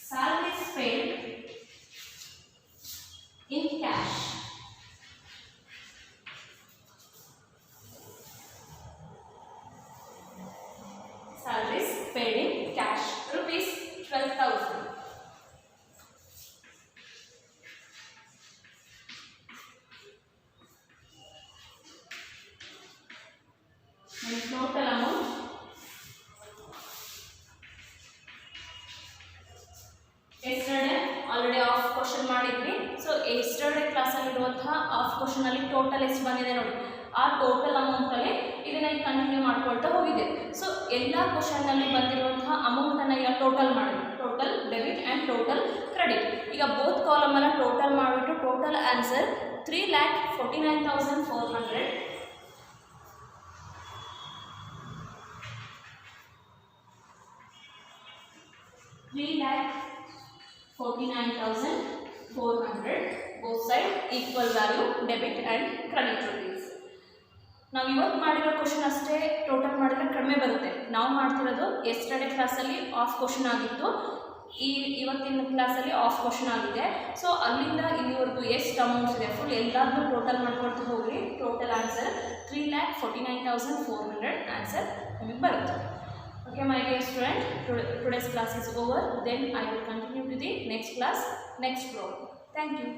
salaries paid in cash. Salaries paid in cash, rupees 12,000. And total amount yesterday already half question ಮಾಡಿದ್ವಿ. So yesterday class ಅಲ್ಲಿ ಇರುವಂತಹ half question ಅಲ್ಲಿ total ಎಷ್ಟು ಬಂದಿದೆ ನೋಡಿ. ಆ total amount ಅಲ್ಲಿ ಇದನ್ನ ಕಂಟಿನ್ಯೂ ಮಾಡ್ಕೊಳ್ತಾ ಹೋಗಿದೆ. ಸೊ ಎಲ್ಲ ಕ್ವಶನ್ ಅಲ್ಲಿ ಬಂದಿರುವಂತಹ ಅಮೌಂಟ್ ಅನ್ನ ಈಗ ಟೋಟಲ್ ಮಾಡಿದ್ವಿ. Total debit and total credit. ಈಗ ಬೋತ್ ಕಾಲಮ್ ಅನ್ನ ಟೋಟಲ್ ಮಾಡಿಬಿಟ್ಟು total answer 3,49,400. 3,49,400 both side equal value debit and credit rupees. ನಾವು ಇವತ್ತು ಮಾಡಿರೋ ಕ್ವಶನ್ ಅಷ್ಟೇ ಟೋಟಲ್ ಮಾಡಿದ್ರೆ ಕಡಿಮೆ ಬರುತ್ತೆ. ನಾವು ಮಾಡ್ತಿರೋದು ಎಸ್ಟರ್ಡೇ ಕ್ಲಾಸಲ್ಲಿ ಆಫ್ ಕ್ವಶನ್ ಆಗಿತ್ತು, ಇವತ್ತಿನ ಕ್ಲಾಸಲ್ಲಿ ಆಫ್ ಕ್ವಶನ್ ಆಗಿದೆ. ಸೊ ಅಲ್ಲಿಂದ ಇಲ್ಲಿವರೆಗೂ ಎಷ್ಟು ಅಮೌಂಟ್ಸ್ ಇದೆ ಫುಲ್ ಎಲ್ಲದನ್ನೂ ಟೋಟಲ್ ಮಾಡ್ಕೊಳ್ತಾ ಹೋಗಿ ಟೋಟಲ್ ಆನ್ಸರ್ 3,49,400 ಆನ್ಸರ್ ನಮಗೆ ಬರುತ್ತೆ. Okay, my dear student, today's class is over. Then I will continue to the next class, next program. Thank you.